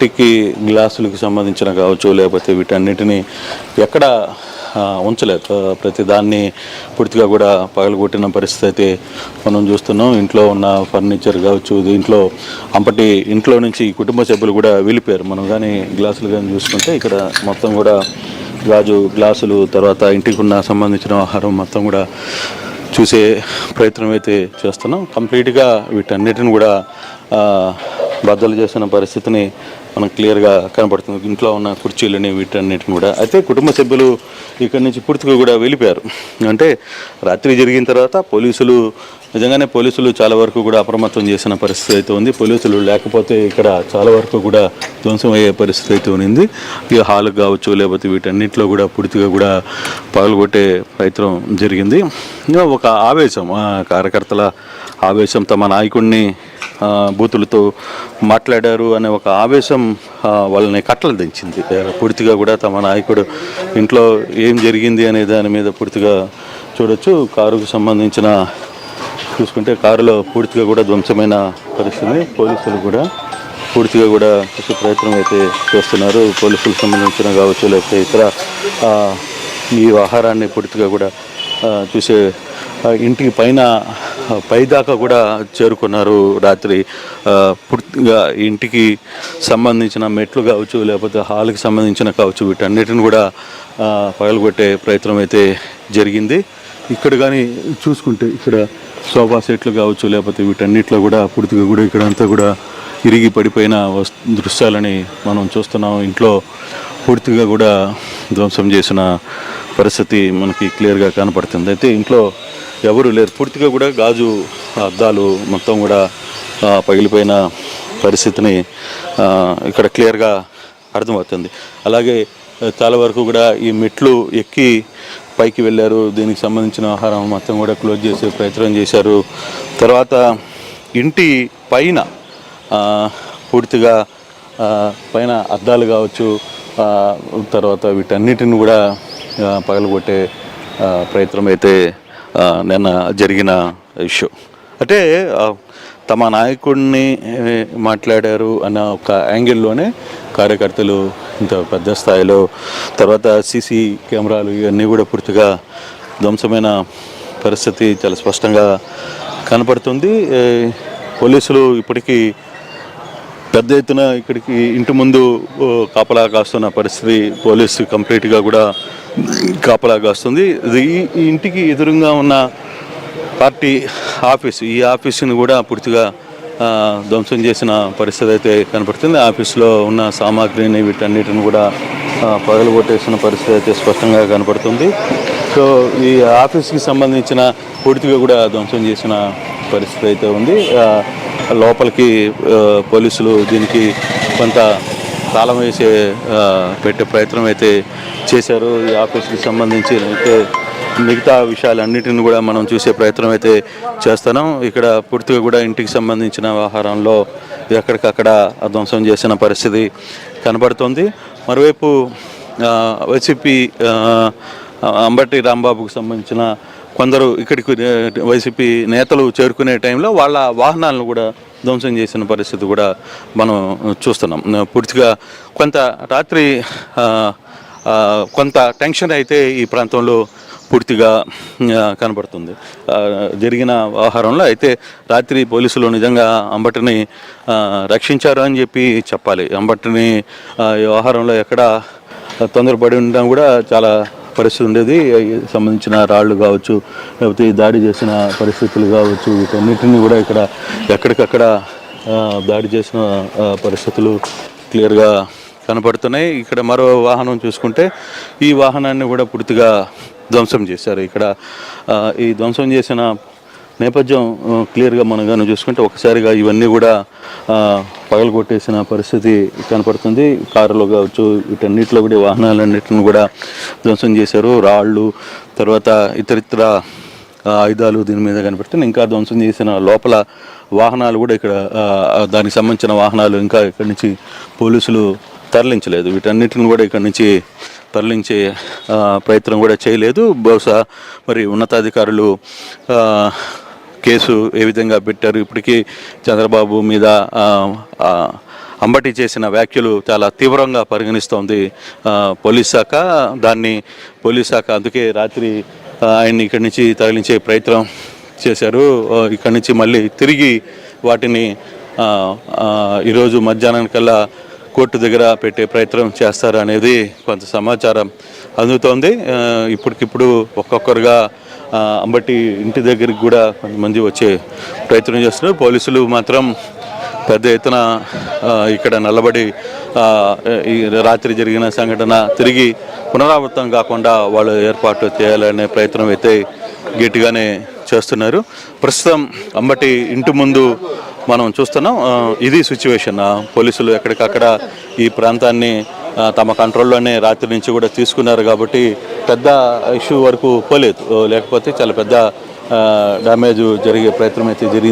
ఇంటికి గ్లాసులకు సంబంధించిన కావచ్చు, లేకపోతే వీటన్నిటిని ఎక్కడ ఉంచలేదు. ప్రతి దాన్ని పూర్తిగా కూడా పగలగొట్టిన పరిస్థితి అయితే మనం చూస్తున్నాం. ఇంట్లో ఉన్న ఫర్నిచర్ కావచ్చు, దీంట్లో అంపటి ఇంట్లో నుంచి కుటుంబ సభ్యులు కూడా వెళ్ళిపోయారు. మనం కానీ గ్లాసులు కానీ చూసుకుంటే ఇక్కడ మొత్తం కూడా గాజు గ్లాసులు, తర్వాత ఇంటికి ఉన్న సంబంధించిన ఆహారం మొత్తం కూడా చూసే ప్రయత్నం అయితే చేస్తున్నాం. కంప్లీట్గా వీటన్నిటిని కూడా బద్దలు చేసిన పరిస్థితిని మనకు క్లియర్గా కనపడుతుంది. ఇంట్లో ఉన్న కుర్చీలని వీటన్నిటిని కూడా. అయితే కుటుంబ సభ్యులు ఇక్కడి నుంచి పూర్తిగా కూడా వెళ్ళిపోయారు. అంటే రాత్రి జరిగిన తర్వాత పోలీసులు చాలా వరకు కూడా అప్రమత్తం చేసిన పరిస్థితి అయితే ఉంది. పోలీసులు లేకపోతే ఇక్కడ చాలా వరకు కూడా ధ్వంసం అయ్యే పరిస్థితి అయితే ఉంది. ఈ హాల్కి కావచ్చు, లేకపోతే వీటన్నిటిలో కూడా పూర్తిగా కూడా పగలగొట్టే ప్రయత్నం జరిగింది. ఒక ఆవేశం, కార్యకర్తల ఆవేశం, తమ నాయకుడిని బూతులతో మాట్లాడారు అనే ఒక ఆవేశం వాళ్ళని కట్టలు దించింది. పూర్తిగా కూడా తమ నాయకుడు ఇంట్లో ఏం జరిగింది అనే దాని మీద పూర్తిగా చూడొచ్చు. కారుకు సంబంధించిన చూసుకుంటే కారులో పూర్తిగా కూడా ధ్వంసమైన పరిస్థితి. పోలీసులు కూడా పూర్తిగా కూడా చూసే ప్రయత్నం అయితే చేస్తున్నారు. పోలీసులకు సంబంధించిన కావచ్చు, లేకపోతే ఇతర ఈ ఆహారాన్ని పూర్తిగా కూడా చూసే ఇంటికి పైదాకా కూడా చేరుకున్నారు. రాత్రి పూర్తిగా ఇంటికి సంబంధించిన మెట్లు కావచ్చు, లేకపోతే హాల్కి సంబంధించిన కావచ్చు, వీటన్నిటిని కూడా పగలగొట్టే ప్రయత్నం అయితే జరిగింది. ఇక్కడ కానీ చూసుకుంటే ఇక్కడ సోఫా సెట్లు కావచ్చు, లేకపోతే వీటన్నిటిలో కూడా పూర్తిగా కూడా ఇక్కడంతా కూడా ఇరిగి పడిపోయిన దృశ్యాలని మనం చూస్తున్నాం. ఇంట్లో పూర్తిగా కూడా ధ్వంసం చేసిన పరిస్థితి మనకి క్లియర్గా కనపడుతుంది. అయితే ఇంట్లో ఎవరు లేరు. పూర్తిగా కూడా గాజు అద్దాలు మొత్తం కూడా పగిలిపోయిన పరిస్థితిని ఇక్కడ క్లియర్గా అర్థమవుతుంది. అలాగే చాలా వరకు కూడా ఈ మెట్లు ఎక్కి పైకి వెళ్ళారు. దీనికి సంబంధించిన ఆహారం మొత్తం కూడా క్లోజ్ చేసే ప్రయత్నం చేశారు. తర్వాత ఇంటి పైన పూర్తిగా పైన అద్దాలు కావచ్చు, తర్వాత వీటన్నిటిని కూడా పగలగొట్టే ప్రయత్నం అయితే నిన్న జరిగిన ఇష్యూ. అంటే తమ నాయకుడిని మాట్లాడారు అన్న ఒక యాంగిల్లోనే కార్యకర్తలు ఇంత పెద్ద స్థాయిలో, తర్వాత సీసీ కెమెరాలు ఇవన్నీ కూడా పూర్తిగా ధ్వంసమైన పరిస్థితి చాలా స్పష్టంగా కనపడుతుంది. పోలీసులు ఇప్పటికీ పెద్ద ఎత్తున ఇక్కడికి ఇంటి ముందు కాపలా కాస్తున్న పరిస్థితి. పోలీసు కంప్లీట్గా కూడా కాపలా కాస్తుంది. ఈ ఇంటికి ఎదురుగా ఉన్న పార్టీ ఆఫీసు, ఈ ఆఫీసుని కూడా పూర్తిగా ధ్వంసం చేసిన పరిస్థితి అయితే కనపడుతుంది. ఆఫీసులో ఉన్న సామాగ్రిని వీటన్నిటిని కూడా పగలగొట్టేసిన పరిస్థితి అయితే స్పష్టంగా కనపడుతుంది. సో ఈ ఆఫీస్కి సంబంధించిన పూర్తిగా కూడా ధ్వంసం చేసిన పరిస్థితి అయితే ఉంది. లోపలికి పోలీసులు దీనికి కొంత తాళం వేసే పెట్టే ప్రయత్నం అయితే చేశారు. ఈ ఆఫీస్కి సంబంధించి అయితే మిగతా విషయాలన్నిటిని కూడా మనం చూసే ప్రయత్నం అయితే చేస్తున్నాం. ఇక్కడ పూర్తిగా కూడా ఇంటికి సంబంధించిన వ్యవహారంలో ఎక్కడికక్కడ ధ్వంసం చేసిన పరిస్థితి కనబడుతుంది. మరోవైపు వైసీపీ అంబటి రాంబాబుకు సంబంధించిన కొందరు ఇక్కడికి వైసీపీ నేతలు చేరుకునే టైంలో వాళ్ళ వాహనాలను కూడా ధ్వంసం చేసిన పరిస్థితి కూడా మనం చూస్తున్నాం. పూర్తిగా కొంత రాత్రి కొంత టెన్షన్ అయితే ఈ ప్రాంతంలో పూర్తిగా కనబడుతుంది. జరిగిన వ్యవహారంలో అయితే రాత్రి పోలీసులు నిజంగా అంబటిని రక్షించారు అని చెప్పి చెప్పాలి. అంబటిని వ్యవహారంలో ఎక్కడ తొందరపడి ఉండడం కూడా చాలా పరిస్థితి ఉండేది. సంబంధించిన రాళ్ళు కావచ్చు, లేకపోతే దాడి చేసిన పరిస్థితులు కావచ్చు, వీటన్నిటిని కూడా ఇక్కడ ఎక్కడికక్కడ దాడి చేసిన పరిస్థితులు క్లియర్గా కనపడుతున్నాయి. ఇక్కడ మరో వాహనం చూసుకుంటే ఈ వాహనాన్ని కూడా పూర్తిగా ధ్వంసం చేశారు. ఇక్కడ ఈ ధ్వంసం చేసిన నేపథ్యం క్లియర్గా మనం కానీ చూసుకుంటే ఒకసారిగా ఇవన్నీ కూడా పగలగొట్టేసిన పరిస్థితి కనపడుతుంది. కారులో కావచ్చు, వీటన్నిటిలో కూడా వాహనాలన్నిటిని కూడా ధ్వంసం చేశారు. రాళ్ళు, తర్వాత ఇతరితర ఆయుధాలు దీని మీద కనపడుతుంది. ఇంకా ధ్వంసం చేసిన లోపల వాహనాలు కూడా ఇక్కడ దానికి సంబంధించిన వాహనాలు ఇంకా ఇక్కడి నుంచి పోలీసులు తరలించలేదు. వీటన్నిటిని కూడా ఇక్కడి నుంచి తరలించే ప్రయత్నం కూడా చేయలేదు. బహుశా మరి ఉన్నతాధికారులు కేసు ఏ విధంగా పెట్టారు, ఇప్పటికీ చంద్రబాబు మీద అంబటి చేసిన వ్యాఖ్యలు చాలా తీవ్రంగా పరిగణిస్తోంది పోలీస్ శాఖ. పోలీస్ శాఖ అందుకే రాత్రి ఆయన్ని ఇక్కడి నుంచి తరలించే ప్రయత్నం చేశారు. ఇక్కడి నుంచి మళ్ళీ తిరిగి వాటిని ఈరోజు మధ్యాహ్నానికల్లా కోర్టు దగ్గర పెట్టే ప్రయత్నం చేస్తారు అనేది కొంత సమాచారం అందుతోంది. ఇప్పటికిప్పుడు ఒక్కొక్కరుగా అంబటి ఇంటి దగ్గరికి కూడా కొంతమంది వచ్చే ప్రయత్నం చేస్తున్నారు. పోలీసులు మాత్రం పెద్ద ఎత్తున ఇక్కడ నిలబడి ఈ రాత్రి జరిగిన సంఘటన తిరిగి పునరావృతం కాకుండా వాళ్ళు ఏర్పాటు చేయాలనే ప్రయత్నం అయితే గట్టిగానే చేస్తున్నారు. ప్రస్తుతం అంబటి ఇంటి ముందు మనం చూస్తున్నాం. ఇది సిచ్యువేషన్. పోలీసులు ఎక్కడికక్కడ ఈ ప్రాంతాన్ని తమ కంట్రోల్లోనే రాత్రి నుంచి కూడా తీసుకున్నారు కాబట్టి పెద్ద ఇష్యూ వరకు పోలేదు. లేకపోతే చాలా పెద్ద డ్యామేజ్ జరిగే ప్రయత్నం అయితే జరిగింది.